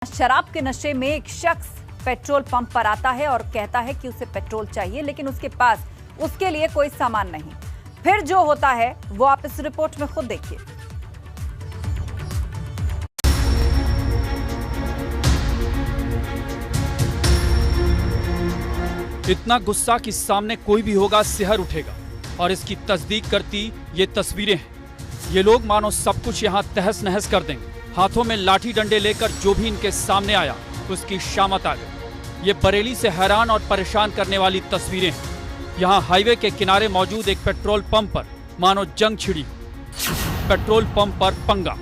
शराब के नशे में एक शख्स पेट्रोल पंप पर आता है और कहता है कि उसे पेट्रोल चाहिए, लेकिन उसके पास उसके लिए कोई सामान नहीं। फिर जो होता है वो आप इस रिपोर्ट में खुद देखिए। इतना गुस्सा कि सामने कोई भी होगा सिहर उठेगा, और इसकी तस्दीक करती ये तस्वीरें हैं। ये लोग मानो सब कुछ यहाँ तहस नहस कर देंगे। हाथों में लाठी डंडे लेकर जो भी इनके सामने आया उसकी शामत आ गई। ये बरेली से हैरान और परेशान करने वाली तस्वीरें हैं। यहाँ हाईवे के किनारे मौजूद एक पेट्रोल पंप पर मानो जंग छिड़ी। पेट्रोल पंप पर पंगा,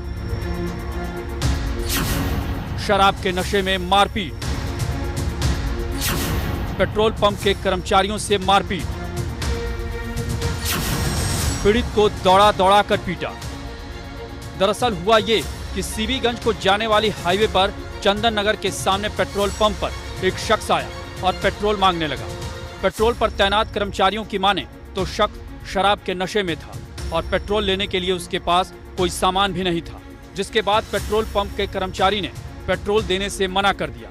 शराब के नशे में मारपीट, पेट्रोल पंप के कर्मचारियों से मारपीट, पीड़ित को दौड़ा दौड़ा कर पीटा। दरअसल हुआ ये कि सीबीगंज को जाने वाली हाईवे पर चंदन नगर के सामने पेट्रोल पंप पर एक शख्स आया और पेट्रोल मांगने लगा। पेट्रोल पर तैनात कर्मचारियों की माने तो शख्स शराब के नशे में था और पेट्रोल लेने के लिए उसके पास कोई सामान भी नहीं था, जिसके बाद पेट्रोल पंप के कर्मचारी ने पेट्रोल देने से मना कर दिया।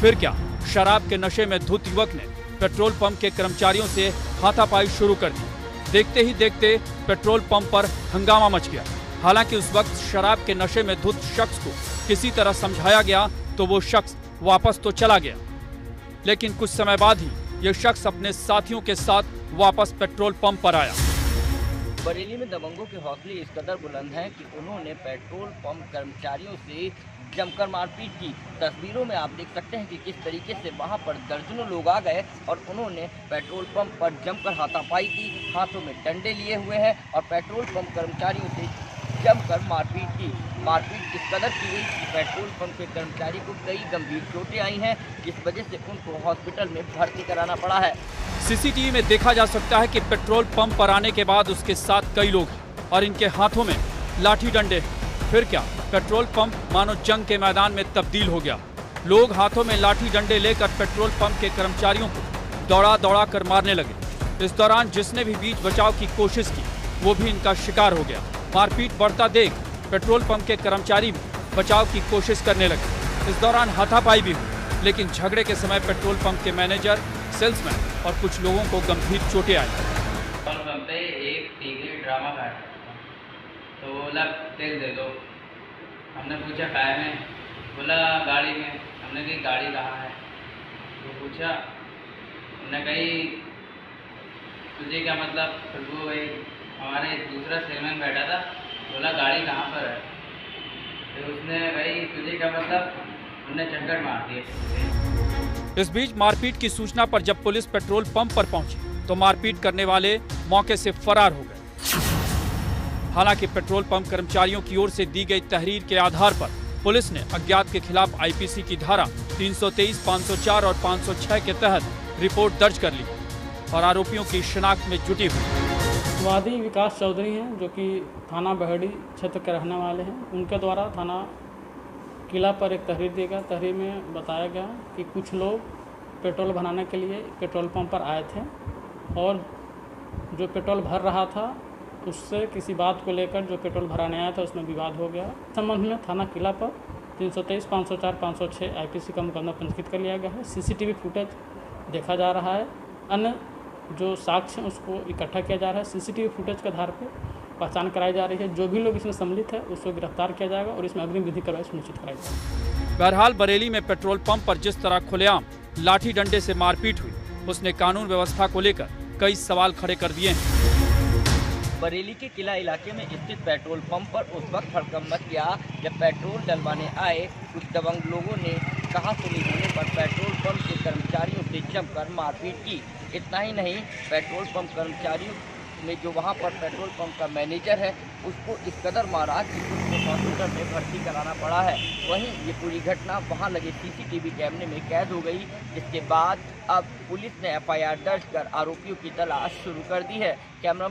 फिर क्या, शराब के नशे में धुत युवक ने पेट्रोल पंप के कर्मचारियों से हाथापाई शुरू कर दी। देखते ही देखते पेट्रोल पंप पर हंगामा मच गया। हालांकि उस वक्त शराब के नशे में धुत शख्स को किसी तरह समझाया गया तो वो शख्स वापस तो चला गया, लेकिन कुछ समय बाद ही यह शख्स अपने साथियों के साथ वापस पेट्रोल पंप पर आया। बरेली में दबंगों के हौसले इस कदर बुलंद हैं कि उन्होंने पेट्रोल पंप कर्मचारियों से जमकर मारपीट की। तस्वीरों में आप देख सकते हैं कि किस तरीके से वहां पर दर्जनों लोग आ गए और उन्होंने पेट्रोल पंप पर जमकर हाथापाई की। हाथों में डंडे लिए हुए हैं और पेट्रोल पंप कर्मचारियों से जमकर मारपीट की। मारपीट इस कदर की गई कि पेट्रोल पंप के कर्मचारी को कई गंभीर चोटें आई हैं, जिस वजह से उनको हॉस्पिटल में भर्ती कराना पड़ा है। सीसीटीवी में देखा जा सकता है कि पेट्रोल पंप पर आने के बाद उसके साथ कई लोग हैं और इनके हाथों में लाठी डंडे। फिर क्या, पेट्रोल पंप मानो जंग के मैदान में तब्दील हो गया। लोग हाथों में लाठी डंडे लेकर पेट्रोल पंप के कर्मचारियों को दौड़ा दौड़ा कर मारने लगे। इस दौरान जिसने भी बीच बचाव की कोशिश की वो भी इनका शिकार हो गया। मारपीट बढ़ता देख पेट्रोल पंप के कर्मचारी भी बचाव की कोशिश करने लगे। इस दौरान हाथापाई भी हुई, लेकिन झगड़े के समय पेट्रोल पंप के मैनेजर, सेल्समैन और कुछ लोगों को गंभीर चोटें आई। पेट्रोल पंप पे एक टीवी ड्रामा का तो बोला तेल दे दो। हमने पूछा काय में, बोला गाड़ी में। हमने कही गाड़ी कहाँ है, तो पूछा, हमने कही तुझे क्या मतलब। फिर वो वही हमारे दूसरा सेलमैन बैठा था, बोला गाड़ी कहाँ पर है। फिर उसने भाई तुझे क्या मतलब, उन्होंने चक्कर मार दिए। इस बीच मारपीट की सूचना पर जब पुलिस पेट्रोल पंप पर पहुंची तो मारपीट करने वाले मौके से फरार हो गए। हालांकि पेट्रोल पंप कर्मचारियों की ओर से दी गई तहरीर के आधार पर पुलिस ने अज्ञात के खिलाफ आईपीसी की धारा 323, 504 और 506 के तहत रिपोर्ट दर्ज कर ली और आरोपियों की शिनाख्त में जुटी हुई। वादी विकास चौधरी हैं, जो कि थाना बहड़ी क्षेत्र के रहने वाले हैं। उनके द्वारा थाना किला पर एक तहरीर दी गई। तहरीर में बताया गया कि कुछ लोग पेट्रोल भराने के लिए पेट्रोल पंप पर आए थे और जो पेट्रोल भर रहा था उससे किसी बात को लेकर जो पेट्रोल भराने आया था उसमें विवाद हो गया। इस संबंध में थाना किला पर 323, 504, 506 आईपीसी का मुकदमा पंजीकृत कर लिया गया है। सीसीटीवी फुटेज देखा जा रहा है। अन्य जो साक्ष्य हैं उसको इकट्ठा किया जा रहा है। सीसीटीवी फुटेज के आधार पर पहचान कराई जा रही है। जो भी लोग इसमें सम्मिलित है उसको गिरफ्तार किया जाएगा और इसमें अग्रिम विधि कार्रवाई सुनिश्चित कराई जाएगी। बहरहाल बरेली में पेट्रोल पंप पर जिस तरह खुलेआम लाठी डंडे से मारपीट हुई, उसने कानून व्यवस्था को लेकर कई सवाल खड़े कर दिए हैं। बरेली के किला इलाके में स्थित पेट्रोल पंप पर उस वक्त हड़कंप मच गया जब पेट्रोल डलवाने आए कुछ दबंग लोगों ने कहा सुनी होने पर पेट्रोल पंप के कर्मचारियों से जमकर मारपीट की। इतना ही नहीं, पेट्रोल पंप कर्मचारियों में जो वहां पर पेट्रोल पंप का मैनेजर है उसको इस कदर मारा कि उसको हॉस्पिटल में भर्ती कराना पड़ा है। वहीं ये पूरी घटना वहां लगे सीसीटीवी कैमरे में कैद हो गई, जिसके बाद अब पुलिस ने एफआईआर दर्ज कर आरोपियों की तलाश शुरू कर दी है। कैमरा